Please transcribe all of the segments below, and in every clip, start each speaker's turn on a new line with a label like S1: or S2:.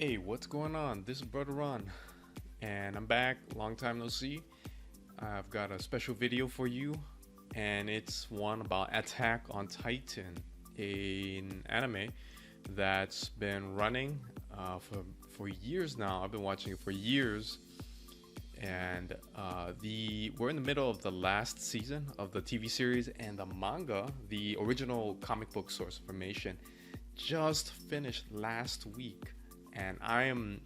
S1: Hey, what's going on? This is Brother Ron, and I'm back. Long time no see. I've got a special video for you, and it's one about Attack on Titan, an anime that's been running for years now. I've been watching it for years, and the we're in the middle of the last season of the TV series, and the manga, the original comic book source information, just finished last week, and I'm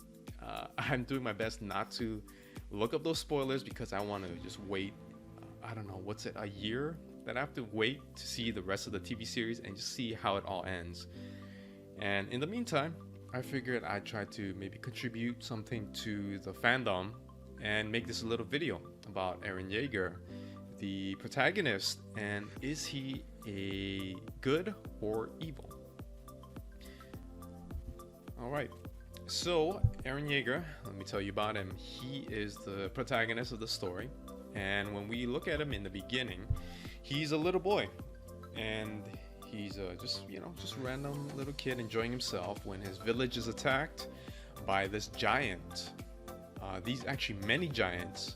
S1: doing my best not to look up those spoilers because I want to just wait. I don't know, what's it, a year that I have to wait to see the rest of the TV series and just see how it all ends. And in the meantime, I figured I'd try to maybe contribute something to the fandom and make this a little video about Eren Yeager, the protagonist, and is he a good or evil? All right. So, Eren Yeager, let me tell you about him. He is the protagonist of the story. And when we look at him in the beginning, he's a little boy. And he's just a random little kid enjoying himself when his village is attacked by this giant. These actually many giants.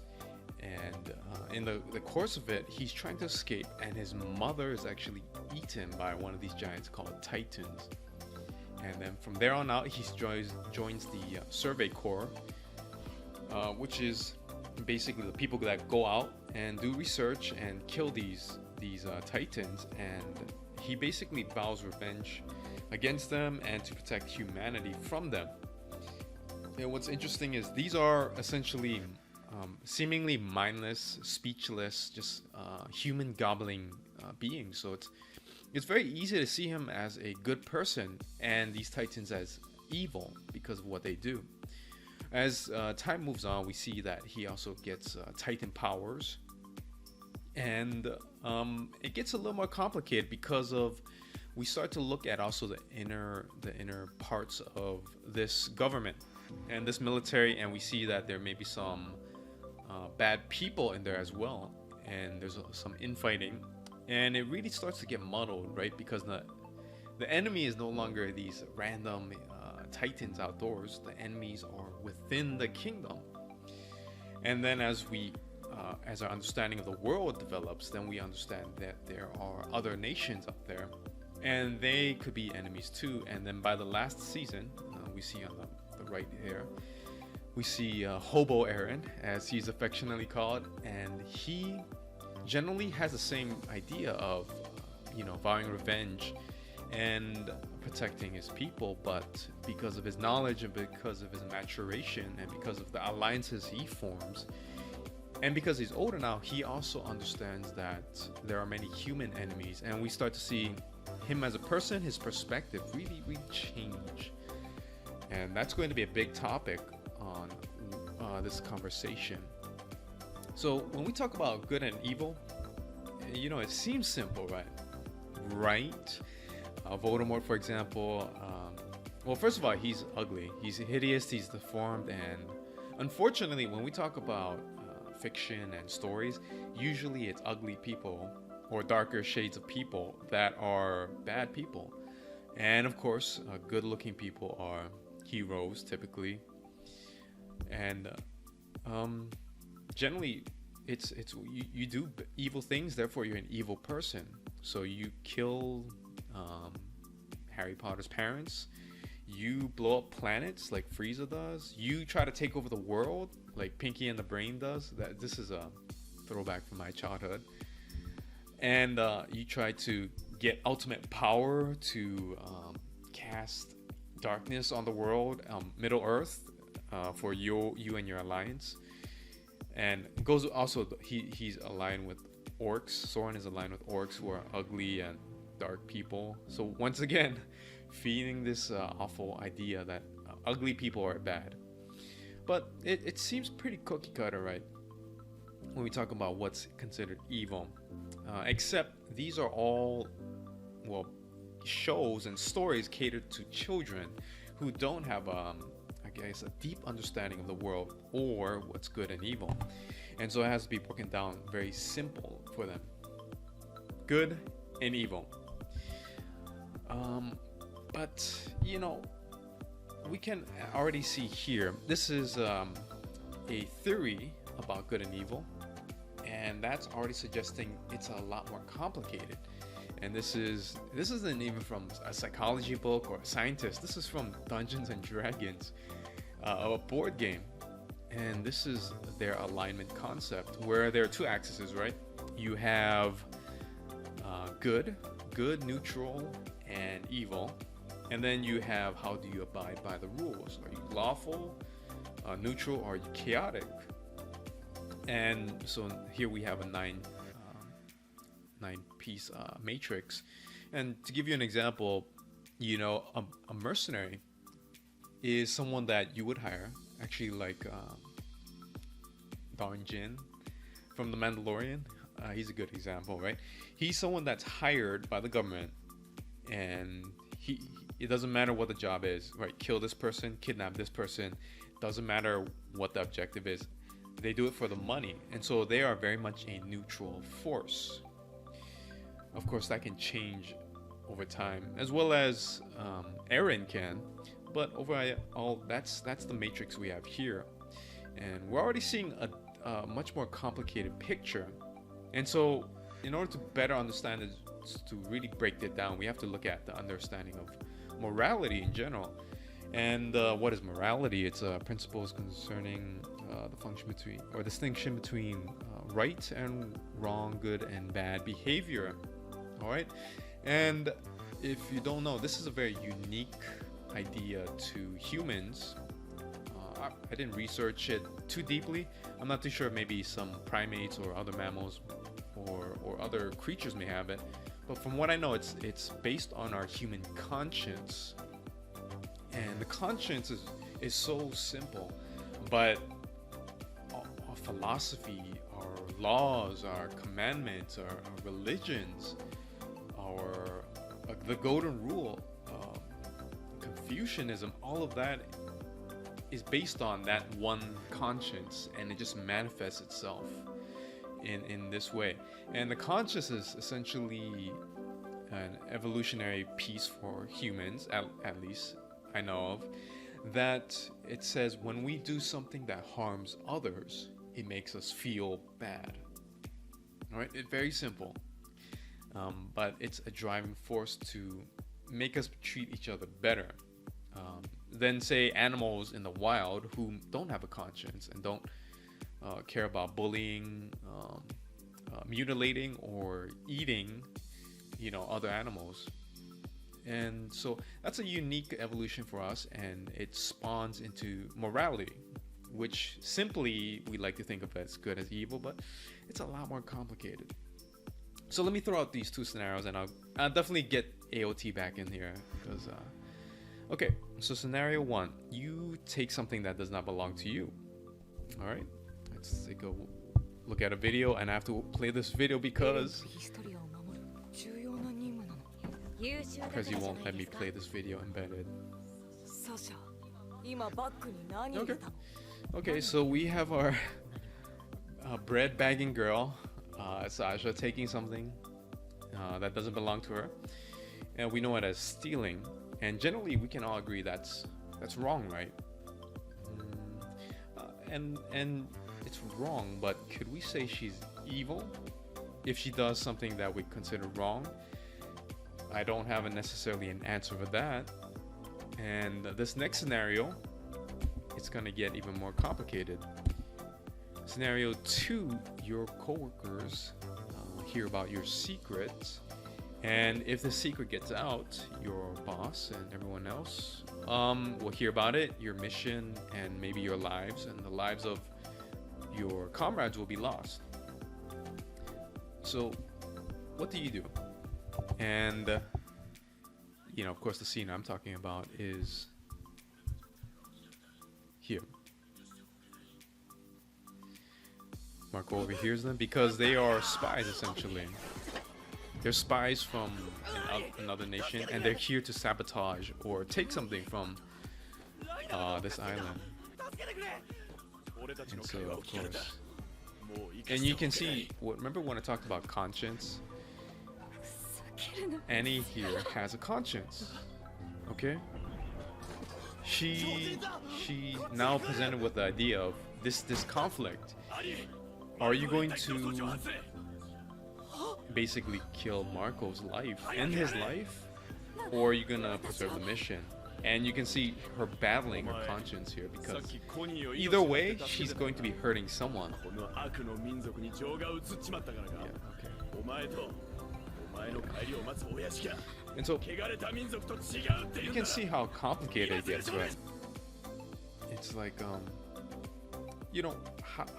S1: And in the course of it, he's trying to escape. And his mother is actually eaten by one of these giants called Titans. And then from there on out, he joins the Survey Corps, which is basically the people that go out and do research and kill these Titans. And he basically vows revenge against them and to protect humanity from them. And what's interesting is these are essentially seemingly mindless, speechless, just human gobbling beings. So it's very easy to see him as a good person and these Titans as evil because of what they do. As time moves on, we see that he also gets Titan powers, and it gets a little more complicated because of we start to look at also the inner parts of this government and this military, and we see that there may be some bad people in there as well, and there's some infighting. And it really starts to get muddled, right? Because the enemy is no longer these random Titans outdoors. The enemies are within the kingdom. And then as our understanding of the world develops, then we understand that there are other nations up there, and they could be enemies too. And then by the last season, we see on the right here, we see Hobo Eren, as he's affectionately called, and he generally has the same idea of vowing revenge and protecting his people, but because of his knowledge and because of his maturation and because of the alliances he forms, and because he's older now, he also understands that there are many human enemies, and we start to see him as a person, his perspective really change. And that's going to be a big topic on this conversation. So when we talk about good and evil, it seems simple, right? Right? Voldemort, for example. Well, first of all, he's ugly. He's hideous. He's deformed. And unfortunately, when we talk about fiction and stories, usually it's ugly people or darker shades of people that are bad people. And of course, good-looking people are heroes, typically. And generally, it's you do evil things, therefore you're an evil person. So you kill Harry Potter's parents, you blow up planets like Frieza does, you try to take over the world like Pinky and the Brain does. This is a throwback from my childhood. And you try to get ultimate power to cast darkness on the world, Middle Earth, for you and your alliance. And goes also, he's aligned with orcs. Soren is aligned with orcs, who are ugly and dark people. So once again, feeding this awful idea that ugly people are bad. But it seems pretty cookie cutter, right? When we talk about what's considered evil. Except these are all, shows and stories catered to children who don't have a deep understanding of the world or what's good and evil. And so it has to be broken down very simple for them. Good and evil. But we can already see here, this is a theory about good and evil, and that's already suggesting it's a lot more complicated. And this isn't even from a psychology book or a scientist. This is from Dungeons and Dragons, a board game. And this is their alignment concept, where there are two axes, right? You have good, neutral, and evil. And then you have, how do you abide by the rules? Are you lawful, neutral, or are you chaotic? And so here we have a nine-piece matrix. And to give you an example, a mercenary is someone that you would hire, actually, like Darn Jin from The Mandalorian. He's a good example, right? He's someone that's hired by the government, and it doesn't matter what the job is, right? Kill this person, kidnap this person, doesn't matter what the objective is. They do it for the money, and so they are very much a neutral force. Of course, that can change over time, as well as Eren can, but overall, that's the matrix we have here, and we're already seeing a much more complicated picture. And so, in order to better understand it, to really break it down, we have to look at the understanding of morality in general. And what is morality? It's principles concerning the function between, or distinction between right and wrong, good and bad behavior. All right. And if you don't know, this is a very unique idea to humans. I didn't research it too deeply. I'm not too sure, maybe some primates or other mammals or other creatures may have it. But from what I know, it's based on our human conscience. And the conscience is so simple, but our philosophy, our laws, our commandments, our religions, the golden rule, Confucianism, all of that is based on that one conscience, and it just manifests itself in this way. And the conscience is essentially an evolutionary piece for humans, at least I know of, that it says when we do something that harms others, it makes us feel bad. All right, it's very simple, but it's a driving force to make us treat each other better than, say, animals in the wild who don't have a conscience and don't care about bullying, mutilating, or eating, other animals. And so that's a unique evolution for us, and it spawns into morality, which simply we like to think of as good as evil, but it's a lot more complicated. So let me throw out these two scenarios, and I'll definitely get AOT back in here because okay, so scenario one, you take something that does not belong to you. All right, let's take a look at a video, and I have to play this video because you won't let me play this video embedded. Okay, so we have our bread bagging girl, Sasha, taking something that doesn't belong to her, and we know it as stealing. And generally, we can all agree that's wrong, right? And it's wrong, but could we say she's evil if she does something that we consider wrong? I don't have necessarily an answer for that. And this next scenario, it's gonna get even more complicated. Scenario two, your coworkers hear about your secret, and if the secret gets out, your boss and everyone else will hear about it, your mission, and maybe your lives, and the lives of your comrades will be lost. So what do you do? And of course, the scene I'm talking about is here. Marco overhears them because they are spies, essentially. They're spies from another nation, and they're here to sabotage or take something from this island. And so, of course, and you can see, remember when I talked about conscience? Annie here has a conscience, okay? she now presented with the idea of this conflict. Are you going to basically kill Marco's life, end his life, or are you gonna preserve the mission? And you can see her battling her conscience here, because either way, she's going to be hurting someone. Yeah, okay. And so you can see how complicated it gets, right? It's like, you know,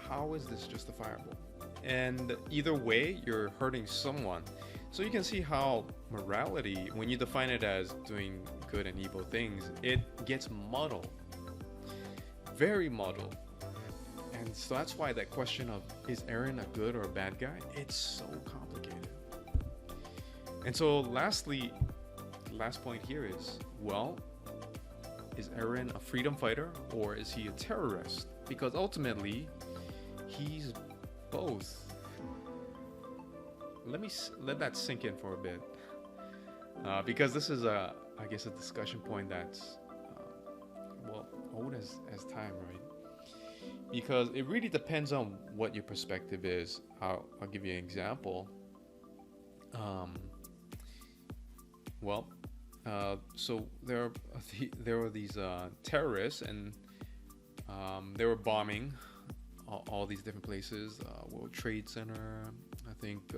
S1: how is this justifiable? And either way, you're hurting someone. So you can see how morality, when you define it as doing good and evil things, it gets muddled. Very muddled. And so that's why that question of, is Eren a good or a bad guy? It's so complicated. And so lastly, last point here is, well, is Eren a freedom fighter or is he a terrorist? Because ultimately, he's both. Let that sink in for a bit, because this is I guess a discussion point that's well, old as time, right? Because it really depends on what your perspective is. I'll give you an example. So there were these terrorists, and they were bombing all these different places, World Trade Center, I think,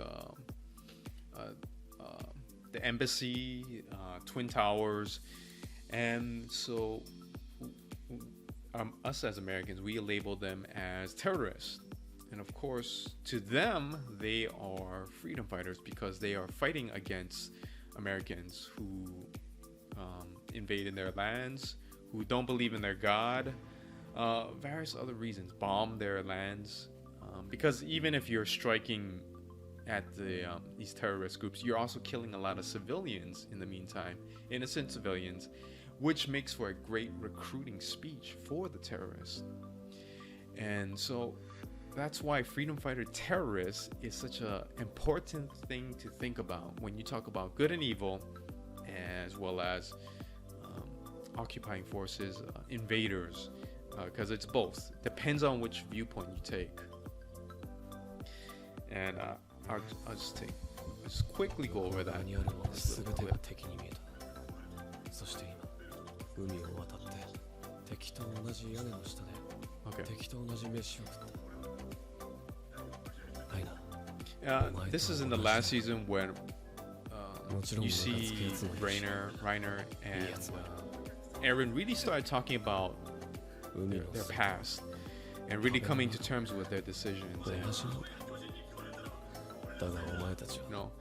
S1: the embassy, Twin Towers. And so us as Americans, we label them as terrorists. And of course, to them, they are freedom fighters because they are fighting against Americans who invaded their lands, who don't believe in their God, various other reasons, bomb their lands. Because even if you're striking at these terrorist groups, you're also killing a lot of civilians in the meantime, innocent civilians, which makes for a great recruiting speech for the terrorists. And so that's why freedom fighter terrorists is such an important thing to think about when you talk about good and evil, as well as occupying forces, invaders, because it's both. Depends on which viewpoint you take. And I'll just quickly go over that. This little clip. This is in the last season when you see Reiner and Eren really started talking about their past and really coming to terms with their decisions. And, you know,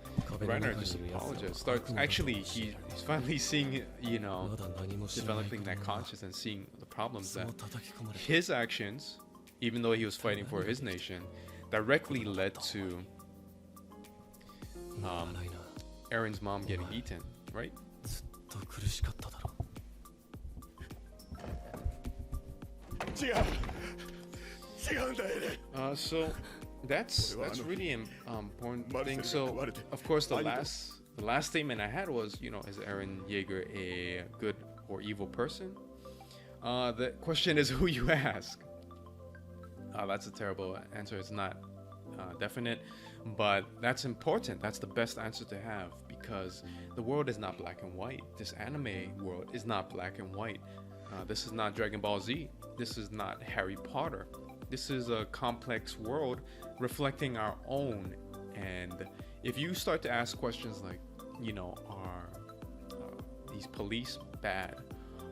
S1: Reiner just apologized. He's finally seeing, you know, developing that conscience and seeing the problems that his actions, even though he was fighting for his nation, directly led to Eren's mom getting eaten, right? So that's really important thing. So of course the last statement I had was, you know, is Eren Yeager a good or evil person? The question is who you ask. That's a terrible answer. It's not definite, but that's important. That's the best answer to have, because the world is not black and white. This anime world is not black and white. This is not Dragon Ball Z. This is not Harry Potter. This is a complex world reflecting our own. And if you start to ask questions like, you know, are these police bad?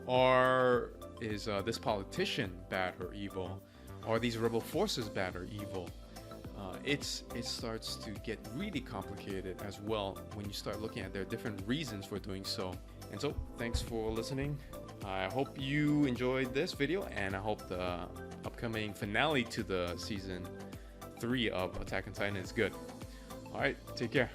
S1: Or is this politician bad or evil? Are these rebel forces bad or evil? It starts to get really complicated as well when you start looking at their different reasons for doing so. And so, thanks for listening. I hope you enjoyed this video, and I hope the upcoming finale to the season 3 of Attack on Titan is good. Alright, take care.